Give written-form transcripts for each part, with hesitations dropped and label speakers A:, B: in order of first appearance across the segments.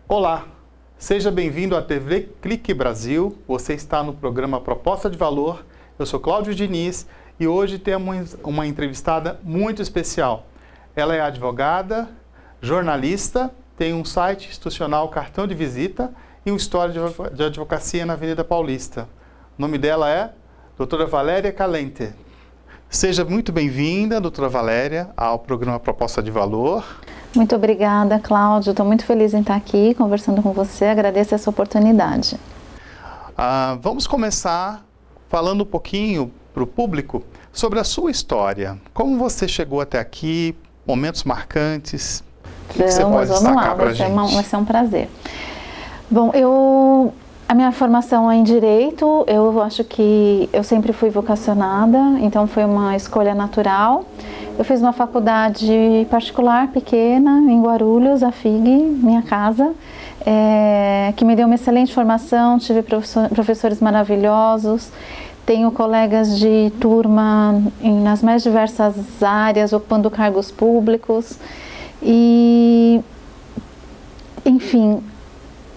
A: Olá, seja bem-vindo à TV Clique Brasil. Você está no programa Proposta de Valor. Eu sou Cláudio Diniz e hoje temos uma entrevistada muito especial. Ela é advogada, jornalista, tem um site institucional Cartão de Visita e um escritório de advocacia na Avenida Paulista. O nome dela é doutora Valéria Calente. Seja muito bem-vinda, doutora Valéria, ao programa Proposta de Valor.
B: Muito obrigada, Cláudio. Estou muito feliz em estar aqui conversando com você. Agradeço essa oportunidade.
A: Vamos começar falando um pouquinho para o público sobre a sua história. Como você chegou até aqui, momentos marcantes. O que você pode destacar para a gente?
B: Vai ser um prazer. Bom, a minha formação é em Direito. Eu acho que eu sempre fui vocacionada, então foi uma escolha natural. Eu fiz uma faculdade particular pequena em Guarulhos, a FIG, minha casa, que me deu uma excelente formação, tive professores maravilhosos, tenho colegas de turma nas mais diversas áreas, ocupando cargos públicos e, enfim,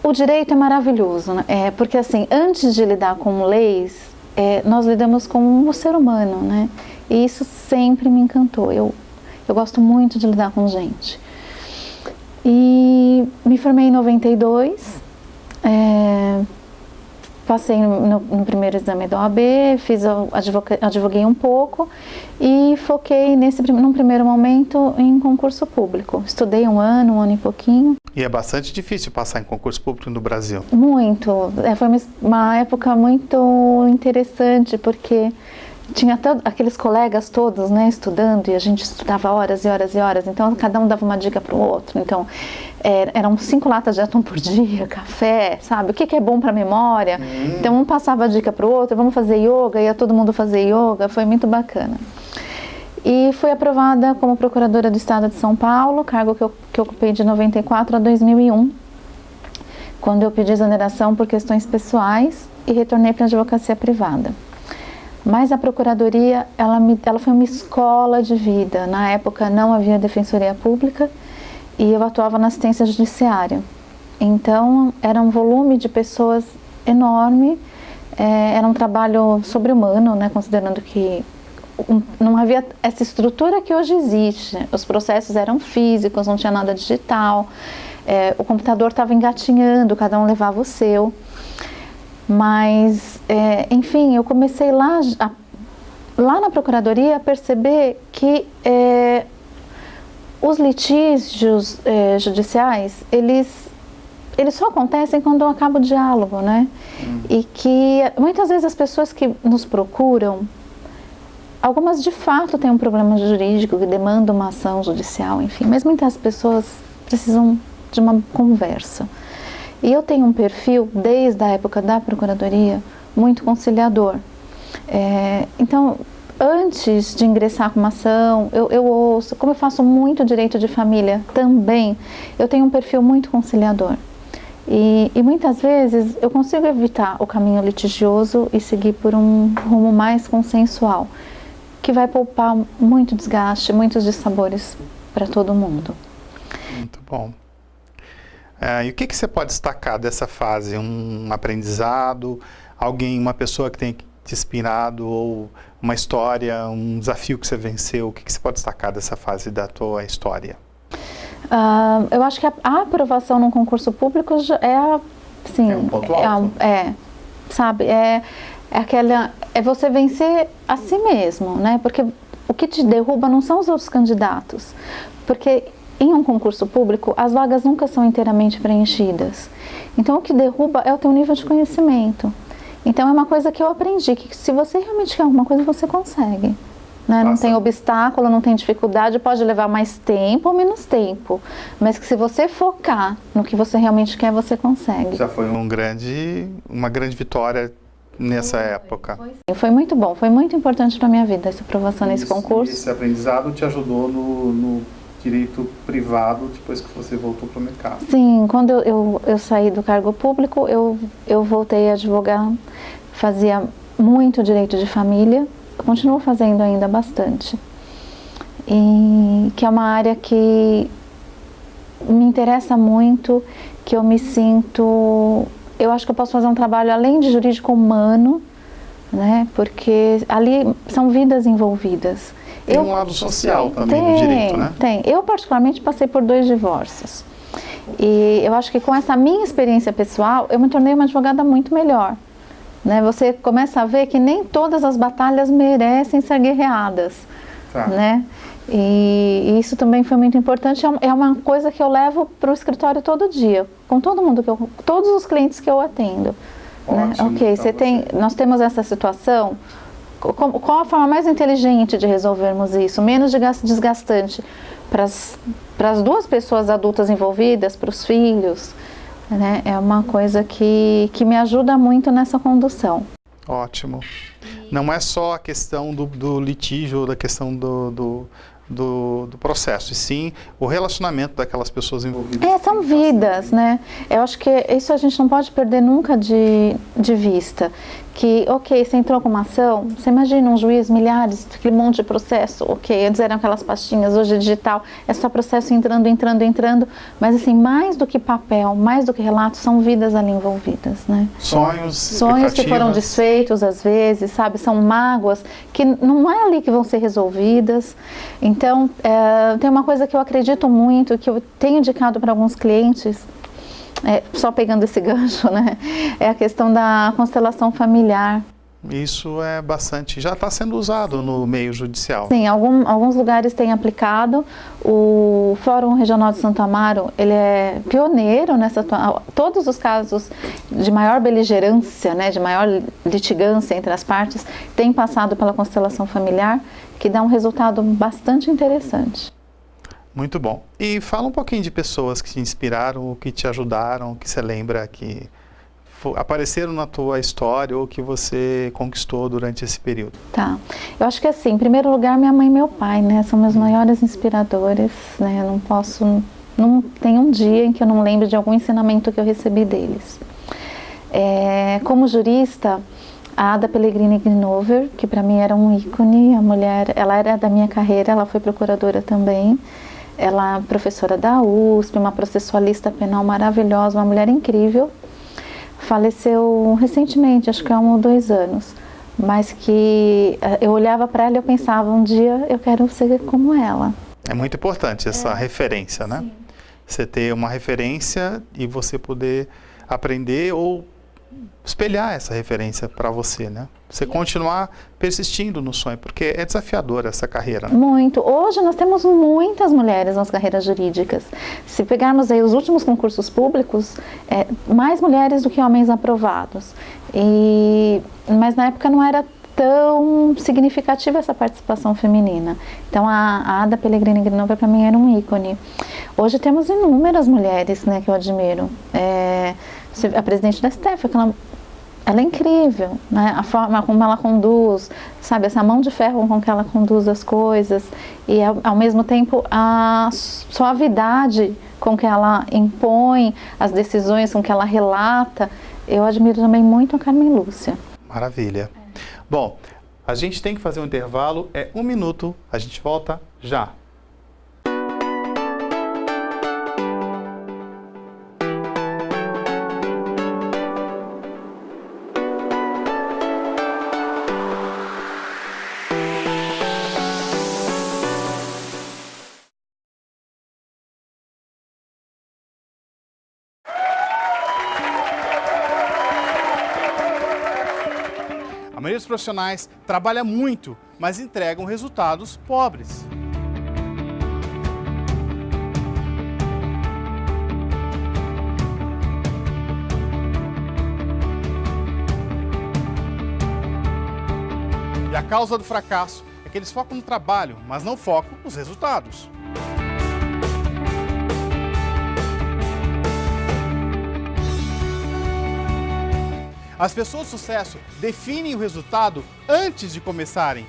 B: o direito é maravilhoso, né? Porque assim, antes de lidar com leis, nós lidamos com o ser humano, né? E isso sempre me encantou. Eu gosto muito de lidar com gente. E me formei em 92, passei no primeiro exame da OAB, advoguei um pouco e foquei num primeiro momento em concurso público. Estudei um ano e pouquinho.
A: E é bastante difícil passar em concurso público no Brasil.
B: Muito. Foi uma época muito interessante, porque tinha aqueles colegas todos, né, estudando, e a gente estudava horas e horas e horas, então cada um dava uma dica para o outro. Então eram 5 latas de atum por dia, café, sabe, o que é bom para a memória. Então um passava a dica para o outro, vamos fazer yoga, ia todo mundo fazer yoga, foi muito bacana. E fui aprovada como procuradora do Estado de São Paulo, cargo que eu ocupei de 94 a 2001, quando eu pedi exoneração por questões pessoais e retornei para a advocacia privada. Mas a procuradoria, ela foi uma escola de vida. Na época não havia defensoria pública e eu atuava na assistência judiciária. Então era um volume de pessoas enorme, era um trabalho sobre-humano, né, considerando que não havia essa estrutura que hoje existe. Os processos eram físicos, não tinha nada digital, o computador estava engatinhando, cada um levava o seu. Mas, enfim, eu comecei lá na Procuradoria a perceber que os litígios judiciais, eles só acontecem quando acaba o diálogo, né? E que muitas vezes as pessoas que nos procuram, algumas de fato têm um problema jurídico que demanda uma ação judicial, enfim, mas muitas pessoas precisam de uma conversa. E eu tenho um perfil, desde a época da Procuradoria, muito conciliador. Então, antes de ingressar com uma ação, eu ouço, como eu faço muito direito de família também, eu tenho um perfil muito conciliador. E muitas vezes eu consigo evitar o caminho litigioso e seguir por um rumo mais consensual, que vai poupar muito desgaste, muitos dissabores para todo mundo.
A: Muito bom. E o que você pode destacar dessa fase? Um aprendizado, uma pessoa que tem te inspirado, ou uma história, um desafio que você venceu? O que você pode destacar dessa fase da tua história?
B: Eu acho que a aprovação num concurso público assim,
A: um ponto alto.
B: Sabe, é você vencer a si mesmo, né? Porque o que te derruba não são os outros candidatos, porque em um concurso público, as vagas nunca são inteiramente preenchidas. Então, o que derruba é o teu nível de conhecimento. Então, é uma coisa que eu aprendi, que se você realmente quer alguma coisa, você consegue. Né? Não tem obstáculo, não tem dificuldade, pode levar mais tempo ou menos tempo. Mas que se você focar no que você realmente quer, você consegue.
A: Já foi uma grande vitória nessa época.
B: Foi muito bom, foi muito importante para a minha vida, essa aprovação nesse concurso.
A: Esse aprendizado te ajudou no direito privado depois que você voltou para o mercado?
B: Sim, quando eu saí do cargo público, eu voltei a advogar, fazia muito direito de família, continuo fazendo ainda bastante. E que é uma área que me interessa muito, que eu me sinto... Eu acho que eu posso fazer um trabalho além de jurídico humano, né? Porque ali são vidas envolvidas.
A: Tem um lado social também no direito, né?
B: Tem. Eu, particularmente, passei por 2 divórcios. E eu acho que com essa minha experiência pessoal, eu me tornei uma advogada muito melhor. Né? Você começa a ver que nem todas as batalhas merecem ser guerreadas. Tá. Né? E isso também foi muito importante. É uma coisa que eu levo para o escritório todo dia, com todo mundo, todos os clientes que eu atendo. Né? Ok, nós temos essa situação. Qual a forma mais inteligente de resolvermos isso? Menos desgastante para as 2 pessoas adultas envolvidas, para os filhos. Né? É uma coisa que me ajuda muito nessa condução.
A: Ótimo. Não é só a questão do litígio, da questão do processo, e sim o relacionamento daquelas pessoas envolvidas.
B: São vidas, né? Eu acho que isso a gente não pode perder nunca de vista. Que, ok, você entrou com uma ação, você imagina um juiz, milhares, aquele monte de processo, ok, antes eram aquelas pastinhas, hoje é digital, é só processo entrando, mas assim, mais do que papel, mais do que relato, são vidas ali envolvidas, né? Sonhos que foram desfeitos às vezes, sabe, são mágoas que não é ali que vão ser resolvidas. Então, tem uma coisa que eu acredito muito, que eu tenho indicado para alguns clientes, só pegando esse gancho, né? É a questão da constelação familiar.
A: Isso é bastante, já está sendo usado no meio judicial.
B: Sim, alguns lugares têm aplicado. O Fórum Regional de Santo Amaro, ele é pioneiro nessa todos os casos de maior beligerância, né, de maior litigância entre as partes, têm passado pela constelação familiar, que dá um resultado bastante interessante.
A: Muito bom. E fala um pouquinho de pessoas que te inspiraram, que te ajudaram, que você lembra que apareceram na tua história ou que você conquistou durante esse período.
B: Tá. Eu acho que assim, em primeiro lugar, minha mãe e meu pai, né, são meus maiores inspiradores, né, não tem um dia em que eu não lembre de algum ensinamento que eu recebi deles. Como jurista, a Ada Pellegrini Grinover, que para mim era um ícone, a mulher, ela era da minha carreira, ela foi procuradora também. Ela é professora da USP, uma processualista penal maravilhosa, uma mulher incrível. Faleceu recentemente, acho que há 1 ou 2 anos. Mas que eu olhava para ela e eu pensava, um dia eu quero ser como ela.
A: É muito importante essa referência, né? Sim. Você ter uma referência e você poder aprender ou espelhar essa referência para você, né? Você continuar persistindo no sonho, porque é desafiadora essa carreira. Né?
B: Muito. Hoje nós temos muitas mulheres nas carreiras jurídicas. Se pegarmos aí os últimos concursos públicos, mais mulheres do que homens aprovados. Mas na época não era tão significativa essa participação feminina. Então a Ada Pellegrini Grinover para mim era um ícone. Hoje temos inúmeras mulheres, né, que eu admiro. A presidente da STF, ela é incrível, né? A forma como ela conduz, sabe, essa mão de ferro com que ela conduz as coisas e ao mesmo tempo a suavidade com que ela impõe as decisões, com que ela relata. Eu admiro também muito a Carmen Lúcia.
A: Maravilha. Bom, a gente tem que fazer um intervalo, 1 minuto, a gente volta já. A maioria dos profissionais trabalha muito, mas entregam resultados pobres. E a causa do fracasso é que eles focam no trabalho, mas não focam nos resultados. As pessoas de sucesso definem o resultado antes de começarem.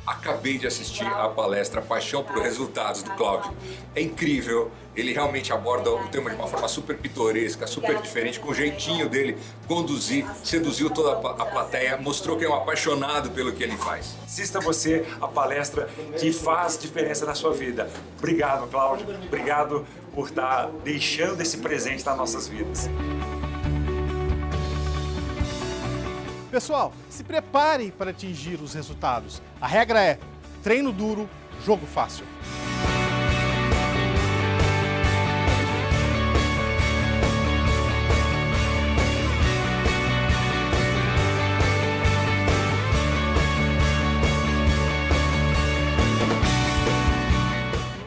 C: Acabei de assistir a palestra Paixão por Resultados do Cláudio. É incrível, ele realmente aborda o tema de uma forma super pitoresca, super diferente, com o jeitinho dele conduzir, seduziu toda a plateia, mostrou que é um apaixonado pelo que ele faz.
D: Assista você a palestra que faz diferença na sua vida. Obrigado, Cláudio. Obrigado por estar deixando esse presente nas nossas vidas.
A: Pessoal, se preparem para atingir os resultados. A regra é treino duro, jogo fácil.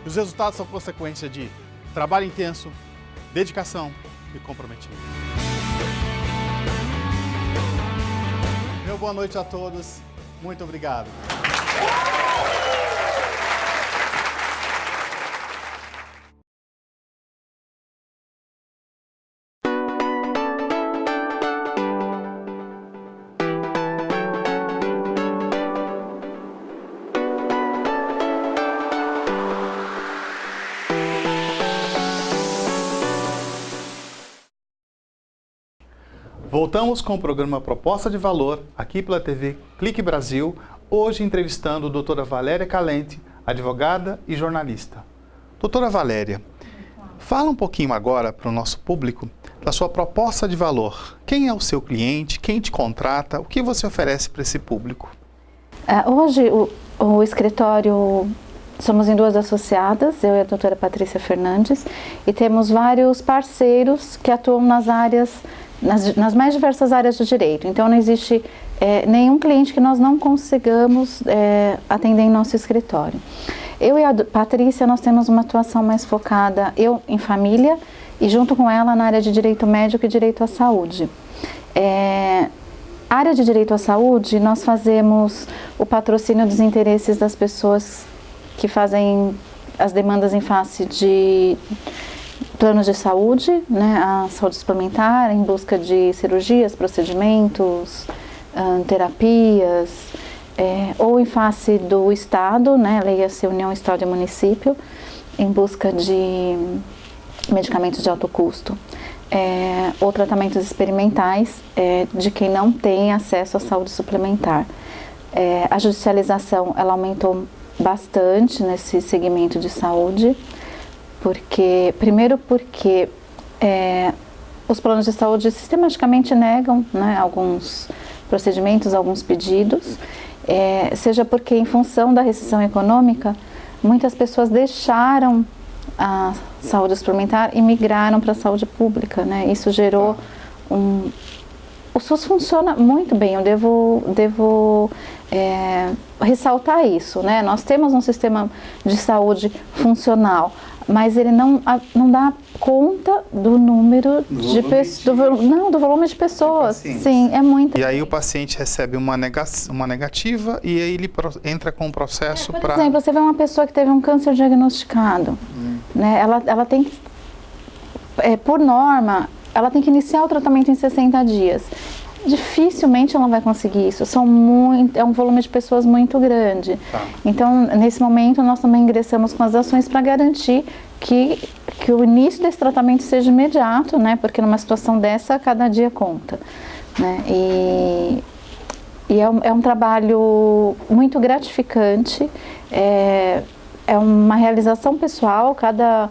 A: Os resultados são consequência de trabalho intenso, dedicação e comprometimento. Meu boa noite a todos. Muito obrigado. Voltamos com o programa Proposta de Valor, aqui pela TV Clique Brasil, hoje entrevistando a doutora Valéria Calente, advogada e jornalista. Doutora Valéria, fala um pouquinho agora para o nosso público da sua proposta de valor. Quem é o seu cliente, quem te contrata, o que você oferece para esse público?
B: Hoje o escritório, somos em 2 associadas, eu e a doutora Patrícia Fernandes, e temos vários parceiros que atuam nas áreas, nas mais diversas áreas do direito. Então não existe nenhum cliente que nós não consigamos atender em nosso escritório. Eu e a Patrícia, nós temos uma atuação mais focada, eu em família e junto com ela na área de direito médico e direito à saúde. Área de direito à saúde, nós fazemos o patrocínio dos interesses das pessoas que fazem as demandas em face de planos de saúde, né, a saúde suplementar, em busca de cirurgias, procedimentos, terapias, ou em face do Estado, né, leia-se União, Estado e Município, em busca de medicamentos de alto custo, ou tratamentos experimentais de quem não tem acesso à saúde suplementar. A judicialização, ela aumentou bastante nesse segmento de saúde, primeiro porque os planos de saúde sistematicamente negam, né, alguns procedimentos, alguns pedidos, seja porque em função da recessão econômica, muitas pessoas deixaram a saúde suplementar e migraram para a saúde pública, né? Isso gerou o SUS funciona muito bem, eu devo ressaltar isso, né? Nós temos um sistema de saúde funcional, mas ele não dá conta do número de pessoas, do volume de pessoas. Sim, é muito.
A: E aí o paciente recebe uma negativa e aí ele entra com um processo para...
B: Por exemplo, você vê uma pessoa que teve um câncer diagnosticado, né? Ela tem que, por norma, ela tem que iniciar o tratamento em 60 dias. Dificilmente ela vai conseguir isso, é um volume de pessoas muito grande. Tá. Então, nesse momento, nós também ingressamos com as ações para garantir que o início desse tratamento seja imediato, né? Porque numa situação dessa, cada dia conta, né? E é um trabalho muito gratificante, é uma realização pessoal, cada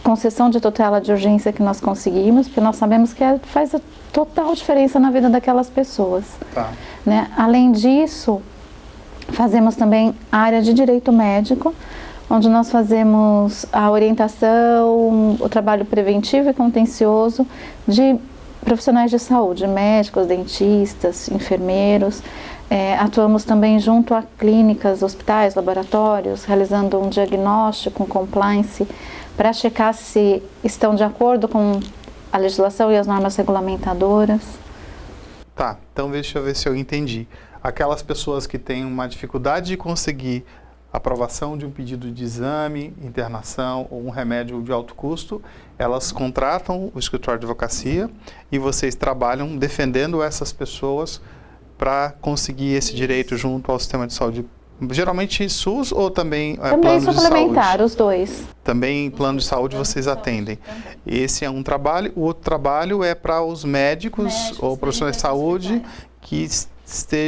B: concessão de tutela de urgência que nós conseguimos, porque nós sabemos que faz a total diferença na vida daquelas pessoas. Tá. Né? Além disso, fazemos também a área de direito médico, onde nós fazemos a orientação, o trabalho preventivo e contencioso de profissionais de saúde, médicos, dentistas, enfermeiros. Atuamos também junto a clínicas, hospitais, laboratórios, realizando um diagnóstico, um compliance, para checar se estão de acordo com a legislação e as normas regulamentadoras.
A: Tá, então deixa eu ver se eu entendi. Aquelas pessoas que têm uma dificuldade de conseguir aprovação de um pedido de exame, internação ou um remédio de alto custo, elas contratam o escritório de advocacia e vocês trabalham defendendo essas pessoas para conseguir esse direito junto ao sistema de saúde. Geralmente SUS ou também plano de saúde?
B: Os dois.
A: Também plano de saúde vocês atendem. Esse é um trabalho. O outro trabalho é para os médicos ou profissionais de saúde que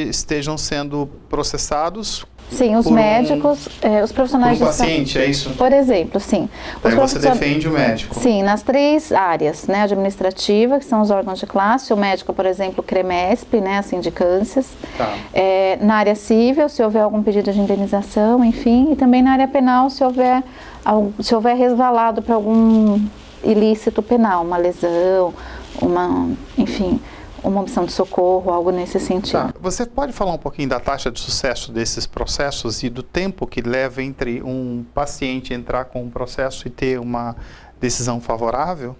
A: estejam sendo processados
B: Sim, os médicos, os profissionais
A: por um
B: de saúde.
A: paciente, é isso?
B: Por exemplo, sim. Os
A: Aí você defende o médico.
B: Sim, nas 3 áreas, né? Administrativa, que são os órgãos de classe, o médico, por exemplo, CREMESP, né? As sindicâncias.
A: Tá.
B: Na área civil, se houver algum pedido de indenização, enfim, e também na área penal, se houver resvalado para algum ilícito penal, uma lesão, enfim, uma opção de socorro, algo nesse sentido.
A: Tá. Você pode falar um pouquinho da taxa de sucesso desses processos e do tempo que leva entre um paciente entrar com um processo e ter uma decisão favorável?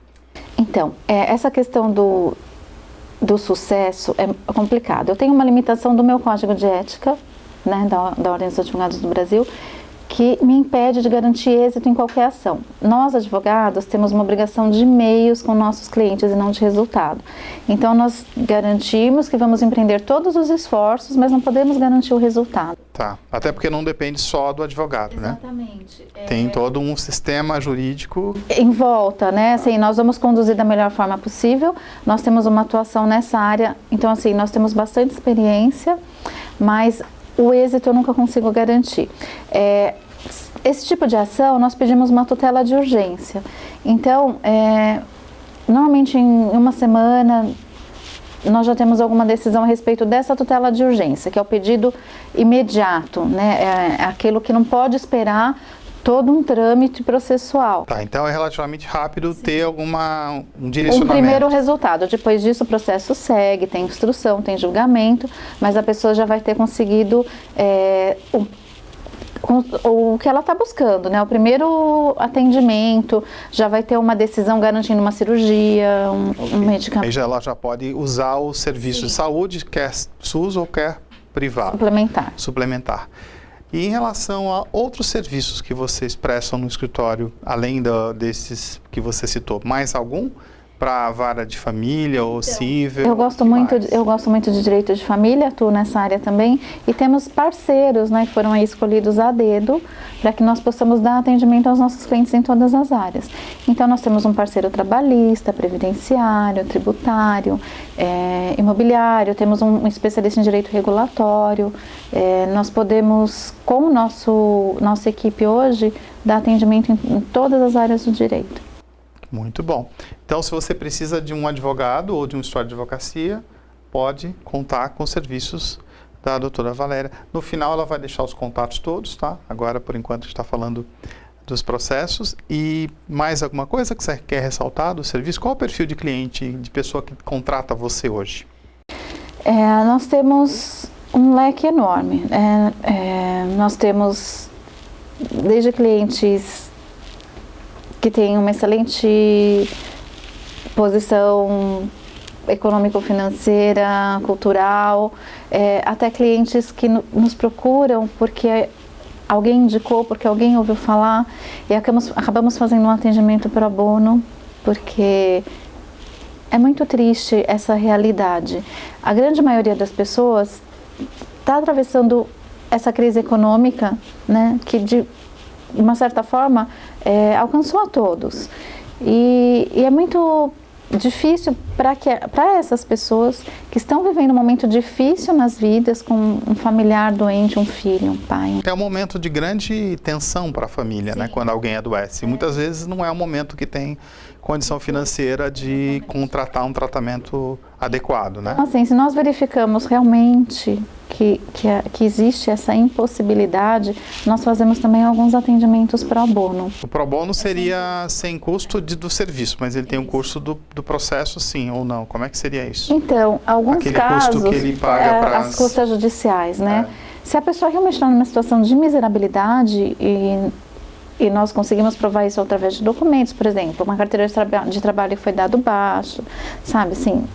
B: Então, essa questão do sucesso é complicado. Eu tenho uma limitação do meu código de ética, né, da Ordem dos Advogados do Brasil, que me impede de garantir êxito em qualquer ação. Nós, advogados, temos uma obrigação de meios com nossos clientes e não de resultado. Então, nós garantimos que vamos empreender todos os esforços, mas não podemos garantir o resultado.
A: Tá, até porque não depende só do advogado, né?
B: Exatamente.
A: Tem todo um sistema jurídico
B: em volta, né? Assim, nós vamos conduzir da melhor forma possível, nós temos uma atuação nessa área, então, assim, nós temos bastante experiência, mas o êxito eu nunca consigo garantir. Esse tipo de ação, nós pedimos uma tutela de urgência. Então, normalmente em uma semana, nós já temos alguma decisão a respeito dessa tutela de urgência, que é o pedido imediato, né? É aquilo que não pode esperar todo um trâmite processual.
A: Tá, então é relativamente rápido ter um
B: Um
A: direcionamento.
B: primeiro resultado. Depois disso, o processo segue, tem instrução, tem julgamento, mas a pessoa já vai ter conseguido o que ela está buscando, né? O primeiro atendimento, já vai ter uma decisão garantindo uma cirurgia, um medicamento.
A: Aí ela já pode usar o serviço de saúde, quer SUS ou quer privado. Suplementar. E em relação a outros serviços que vocês prestam no escritório, além desses que você citou, mais algum? Para a vara de família ou cível?
B: Eu gosto muito de direito de família, atuo nessa área também, e temos parceiros, né, que foram aí escolhidos a dedo para que nós possamos dar atendimento aos nossos clientes em todas as áreas. Então nós temos um parceiro trabalhista, previdenciário, tributário, imobiliário, temos um especialista em direito regulatório. Nós podemos, com nossa equipe hoje, dar atendimento em todas as áreas do direito.
A: Muito bom. Então, se você precisa de um advogado ou de um escritório de advocacia, pode contar com os serviços da doutora Valéria. No final, ela vai deixar os contatos todos, tá? Agora, por enquanto, a gente está falando dos processos. E mais alguma coisa que você quer ressaltar do serviço? Qual é o perfil de cliente, de pessoa que contrata você hoje?
B: Nós temos um leque enorme. Nós temos desde clientes que tem uma excelente posição econômico-financeira, cultural, até clientes que nos procuram porque alguém indicou, porque alguém ouviu falar, e acabamos fazendo um atendimento pro bono, porque é muito triste essa realidade. A grande maioria das pessoas está atravessando essa crise econômica, né, que de uma certa forma alcançou a todos. E é muito difícil para essas pessoas que estão vivendo um momento difícil nas vidas, com um familiar doente, um filho, um pai.
A: É um momento de grande tensão para a família, né, quando alguém adoece. Muitas vezes não é um momento que tem condição financeira de contratar um tratamento adequado, né?
B: Assim, se nós verificamos realmente que existe essa impossibilidade, nós fazemos também alguns atendimentos pro bono.
A: O pro bono seria sem custo do serviço, mas ele tem um custo do processo, sim ou não? Como é que seria isso?
B: Então, alguns
A: aquele
B: casos,
A: custo que ele paga para
B: as custas judiciais, né? Se a pessoa realmente está numa situação de miserabilidade e nós conseguimos provar isso através de documentos, por exemplo, uma carteira de trabalho que foi dado baixo, sabe, assim,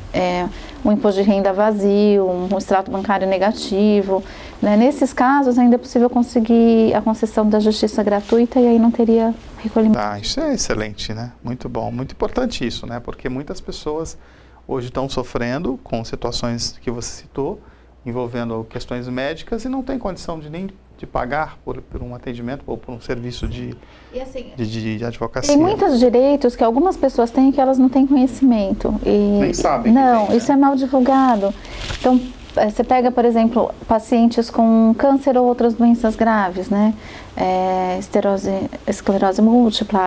B: um imposto de renda vazio, um extrato bancário negativo, né? Nesses casos ainda é possível conseguir a concessão da justiça gratuita e aí não teria recolhimento.
A: Isso é excelente, né? Muito bom, muito importante isso, né? Porque muitas pessoas hoje estão sofrendo com situações que você citou, envolvendo questões médicas e não tem condição de pagar por um atendimento ou por um serviço de advocacia.
B: Tem muitos direitos que algumas pessoas têm que elas não têm conhecimento.
A: Nem sabem.
B: Não,
A: que tem,
B: isso é mal divulgado. Então, você pega, por exemplo, pacientes com câncer ou outras doenças graves, né? Esclerose múltipla,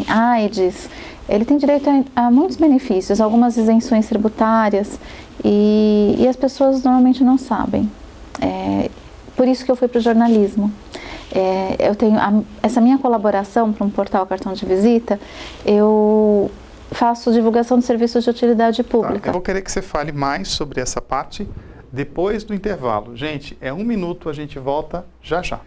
B: AIDS, ele tem direito a muitos benefícios, algumas isenções tributárias e as pessoas normalmente não sabem. Por isso que eu fui para o jornalismo. Eu tenho essa minha colaboração para um portal Cartão de Visita, eu faço divulgação de serviços de utilidade pública.
A: Eu vou querer que você fale mais sobre essa parte depois do intervalo. Gente, é 1 minuto, a gente volta já já.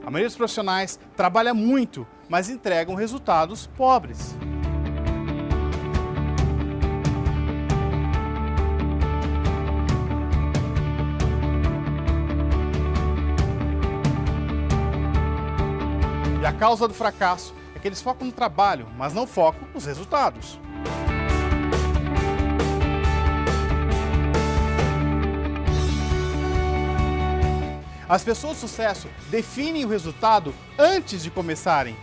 A: A maioria dos profissionais trabalha muito, mas entregam resultados pobres. E a causa do fracasso é que eles focam no trabalho, mas não focam nos resultados. As pessoas de sucesso definem o resultado antes de começarem.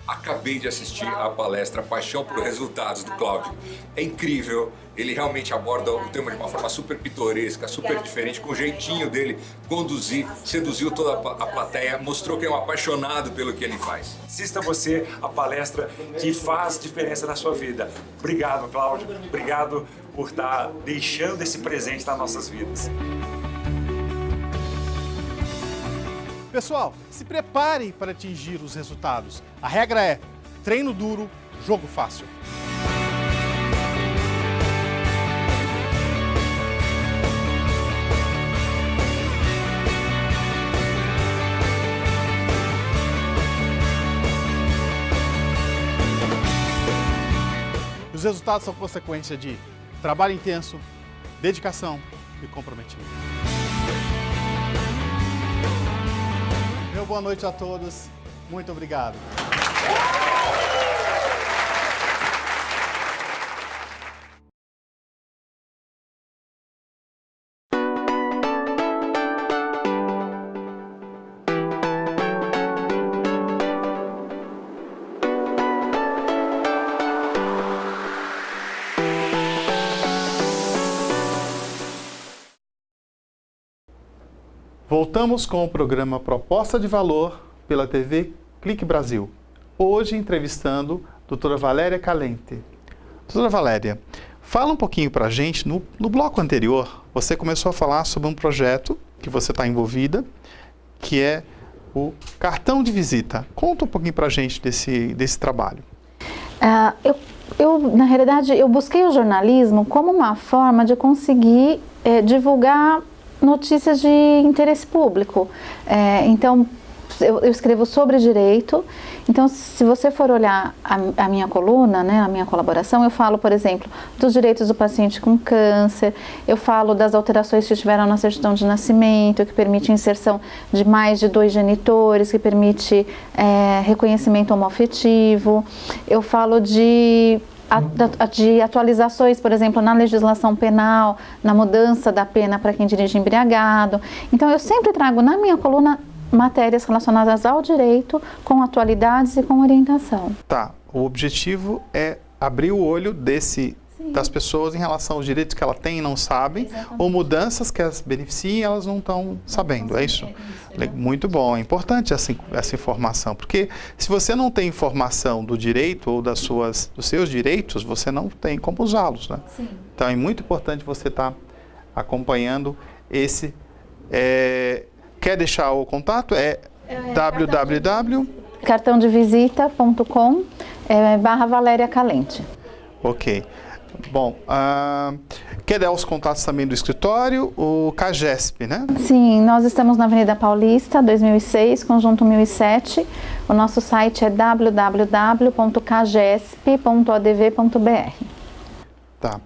C: Acabei de assistir a palestra Paixão por Resultados do Cláudio. É incrível, ele realmente aborda o tema de uma forma super pitoresca, super diferente, com o jeitinho dele conduzir, seduziu toda a plateia, mostrou que é um apaixonado pelo que ele faz.
D: Assista você a palestra que faz diferença na sua vida. Obrigado, Cláudio. Obrigado por estar deixando esse presente nas nossas vidas.
A: Pessoal, se preparem para atingir os resultados. A regra é treino duro, jogo fácil. Os resultados são consequência de trabalho intenso, dedicação e comprometimento. Boa noite a todos. Muito obrigado. Voltamos com o programa Proposta de Valor pela TV Clique Brasil. Hoje entrevistando a doutora Valéria Calente. Doutora Valéria, fala um pouquinho para a gente. No bloco anterior, você começou a falar sobre um projeto que você está envolvida, que é o cartão de visita. Conta um pouquinho para a gente desse trabalho.
B: Na realidade, eu busquei o jornalismo como uma forma de conseguir divulgar notícias de interesse público. Então, eu escrevo sobre direito. Então, se você for olhar a minha coluna, né, a minha colaboração, eu falo, por exemplo, dos direitos do paciente com câncer, eu falo das alterações que tiveram na certidão de nascimento, que permite inserção de mais de 2 genitores, que permite reconhecimento homoafetivo, eu falo de atualizações, por exemplo, na legislação penal, na mudança da pena para quem dirige embriagado. Então, eu sempre trago na minha coluna matérias relacionadas ao direito, com atualidades e com orientação.
A: Tá, o objetivo é abrir o olho das pessoas em relação aos direitos que ela tem e não sabem, ou mudanças que as beneficiem e elas não estão sabendo, é isso? Muito bom, é importante essa informação, porque se você não tem informação do direito ou dos seus direitos, você não tem como usá-los, né? Sim. Então é muito importante você estar acompanhando esse... Quer deixar o contato?
B: cartãodevisita.com/Valéria Calente.
A: Ok. Bom, quer dar os contatos também do escritório, o CAGESP, né?
B: Sim, nós estamos na Avenida Paulista, 2006, Conjunto 1007. O nosso site é www.cagesp.adv.br.
A: Tá.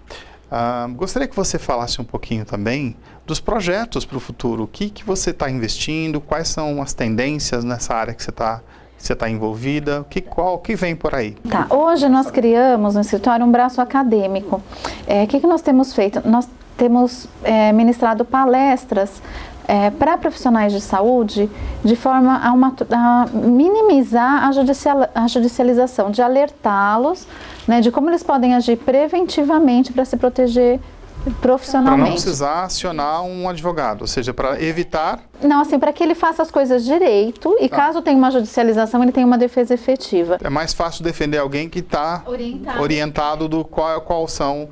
A: Gostaria que você falasse um pouquinho também dos projetos para o futuro. O que você está investindo? Quais são as tendências nessa área que você está envolvida? O que vem por aí?
B: Tá. Hoje nós criamos no escritório um braço acadêmico. O que nós temos feito? Nós temos ministrado palestras para profissionais de saúde de forma a minimizar a judicialização, de alertá-los, né, de como eles podem agir preventivamente para se proteger profissionalmente.
A: Para não precisar acionar um advogado, ou seja, para evitar...
B: Não, assim, para que ele faça as coisas direito e caso tenha uma judicialização, ele tenha uma defesa efetiva.
A: É mais fácil defender alguém que está orientado do quais são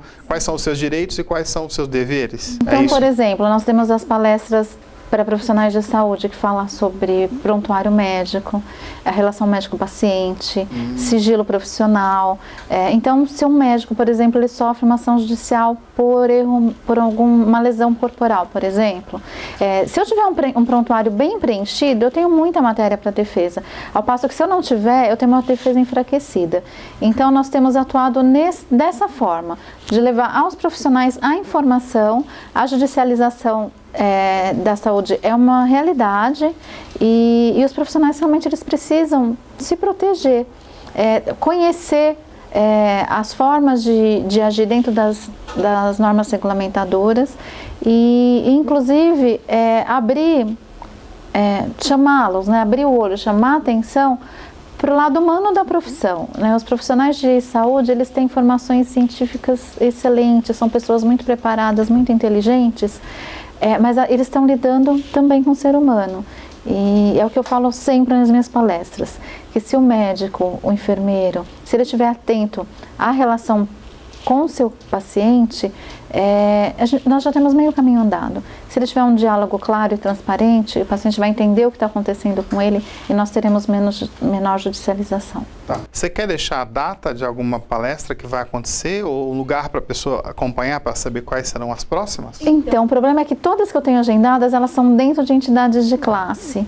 A: os seus direitos e quais são os seus deveres.
B: Então, por exemplo, nós temos as palestras para profissionais de saúde que falam sobre prontuário médico, a relação médico-paciente, sigilo profissional. Então, se um médico, por exemplo, ele sofre uma ação judicial por alguma lesão corporal, por exemplo, se eu tiver um prontuário bem preenchido, eu tenho muita matéria para defesa. Ao passo que se eu não tiver, eu tenho uma defesa enfraquecida. Então, nós temos atuado dessa forma, de levar aos profissionais a informação, a judicialização da saúde é uma realidade e os profissionais realmente eles precisam se proteger, conhecer as formas de agir dentro das normas regulamentadoras e inclusive chamá-los, né, abrir o olho, chamar a atenção para o lado humano da profissão, né? Os profissionais de saúde, eles têm formações científicas excelentes, são pessoas muito preparadas, muito inteligentes, mas eles estão lidando também com o ser humano. E é o que eu falo sempre nas minhas palestras, que se o médico, o enfermeiro, se ele estiver atento à relação com o seu paciente, nós já temos meio caminho andado. Se ele tiver um diálogo claro e transparente, o paciente vai entender o que está acontecendo com ele e nós teremos menor judicialização.
A: Tá. Você quer deixar a data de alguma palestra que vai acontecer ou o lugar para a pessoa acompanhar para saber quais serão as próximas?
B: Então, o problema é que todas que eu tenho agendadas, elas são dentro de entidades de classe.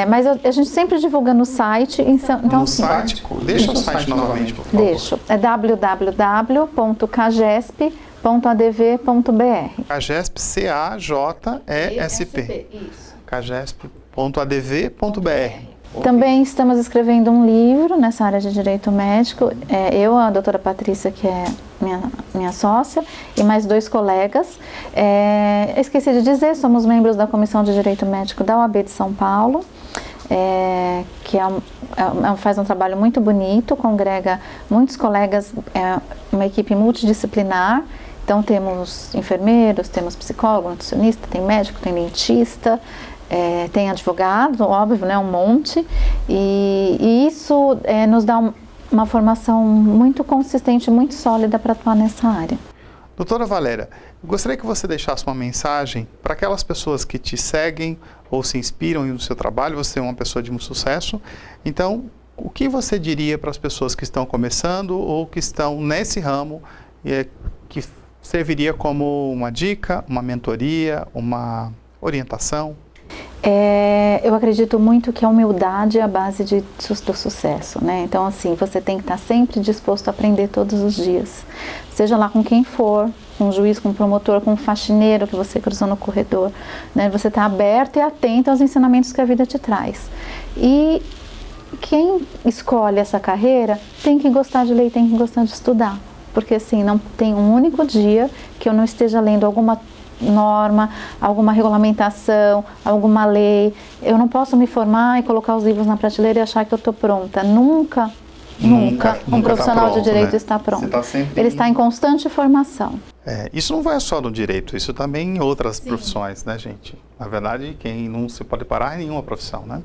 B: Mas a gente sempre divulga no site. Então,
A: no site? Deixa o site novamente, por favor.
B: Deixo. É www.cagesp.adv.br.
A: Cagesp, C-A-J-E-S-P.
B: Isso.
A: cagesp.adv.br.
B: Também estamos escrevendo um livro nessa área de direito médico. Eu, a doutora Patrícia, que é minha sócia, e mais 2 colegas. Esqueci de dizer, somos membros da Comissão de Direito Médico da OAB de São Paulo, que faz um trabalho muito bonito, congrega muitos colegas, uma equipe multidisciplinar. Então temos enfermeiros, temos psicólogo, nutricionista, tem médico, tem dentista, tem advogado, óbvio, né, um monte, e isso nos dá uma formação muito consistente, muito sólida para atuar nessa área.
A: Doutora Valéria, eu gostaria que você deixasse uma mensagem para aquelas pessoas que te seguem ou se inspiram no seu trabalho. Você é uma pessoa de muito sucesso, então o que você diria para as pessoas que estão começando ou que estão nesse ramo que serviria como uma dica, uma mentoria, uma orientação?
B: Eu acredito muito que a humildade é a base do sucesso, né? Então, assim, você tem que estar sempre disposto a aprender todos os dias. Seja lá com quem for, com um juiz, com um promotor, com um faxineiro que você cruzou no corredor, né? Você está aberto e atento aos ensinamentos que a vida te traz. E quem escolhe essa carreira tem que gostar de ler e tem que gostar de estudar. Porque, assim, não tem um único dia que eu não esteja lendo alguma norma, alguma regulamentação, alguma lei. Eu não posso me formar e colocar os livros na prateleira e achar que eu estou pronta. Nunca um profissional de direito, né, está pronto. Ele está em constante formação.
A: Isso não vai só no direito, isso também em outras profissões, né, gente? Na verdade, quem não se pode parar em nenhuma profissão, né?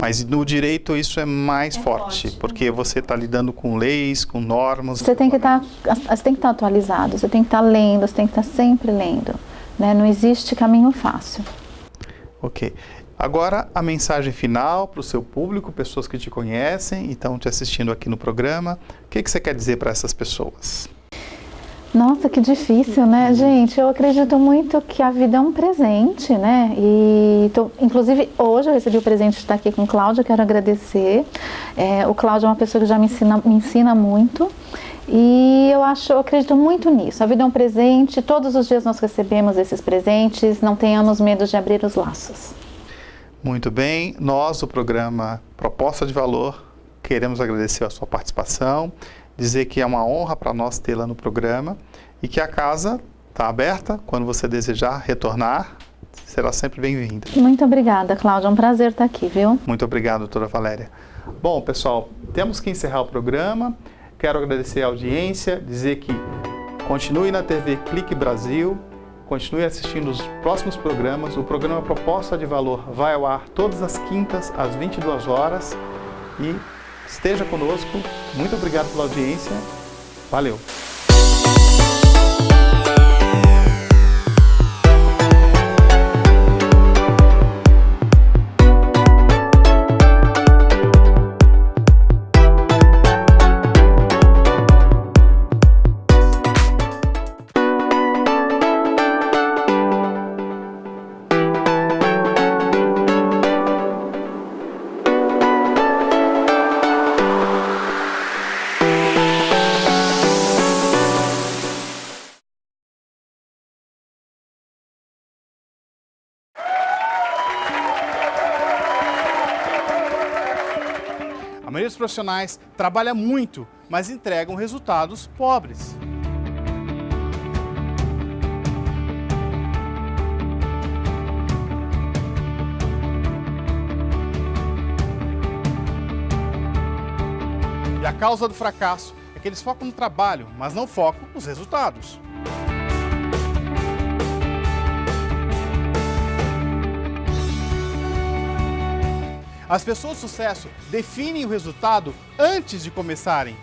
A: Mas no direito isso é mais forte, porque você está lidando com leis, com normas.
B: Você tem que estar atualizado, você tem que estar lendo, você tem que estar sempre lendo, né? Não existe caminho fácil.
A: Ok. Agora a mensagem final para o seu público, pessoas que te conhecem e estão te assistindo aqui no programa. O que você quer dizer para essas pessoas?
B: Nossa, que difícil, né, gente? Eu acredito muito que a vida é um presente, né? Inclusive, hoje eu recebi o presente de estar aqui com o Cláudio, quero agradecer. O Cláudio é uma pessoa que já me ensina muito. E eu acredito muito nisso. A vida é um presente, todos os dias nós recebemos esses presentes, não tenhamos medo de abrir os laços.
A: Muito bem, nós do programa Proposta de Valor queremos agradecer a sua participação, dizer que é uma honra para nós tê-la no programa e que a casa está aberta. Quando você desejar retornar, será sempre bem-vinda.
B: Muito obrigada, Cláudia, é um prazer estar aqui, viu?
A: Muito obrigado, doutora Valéria. Bom, pessoal, temos que encerrar o programa. Quero agradecer a audiência, dizer que continue na TV Clique Brasil, continue assistindo os próximos programas. O programa Proposta de Valor vai ao ar todas as quintas, às 22 horas. E esteja conosco. Muito obrigado pela audiência. Valeu!
E: A maioria dos profissionais trabalha muito, mas entregam resultados pobres. E a causa do fracasso é que eles focam no trabalho, mas não focam nos resultados. As pessoas de sucesso definem o resultado antes de começarem.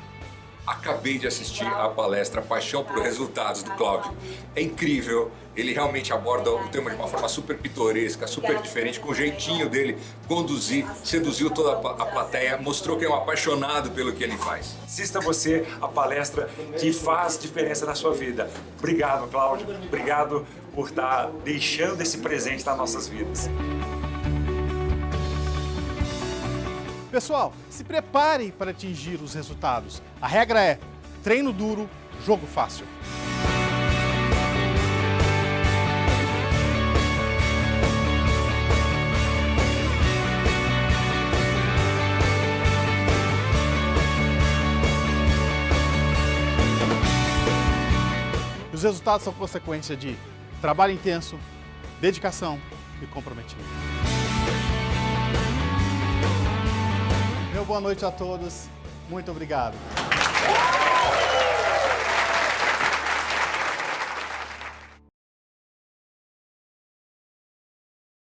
C: Acabei de assistir a palestra Paixão por Resultados do Cláudio. É incrível, ele realmente aborda o tema de uma forma super pitoresca, super diferente, com o jeitinho dele conduzir, seduziu toda a plateia, mostrou que é um apaixonado pelo que ele faz.
D: Assista você a palestra que faz diferença na sua vida. Obrigado, Cláudio. Obrigado por estar deixando esse presente nas nossas vidas.
E: Pessoal, se preparem para atingir os resultados. A regra é treino duro, jogo fácil. Os resultados são consequência de trabalho intenso, dedicação e comprometimento. Boa noite a todos. Muito obrigado.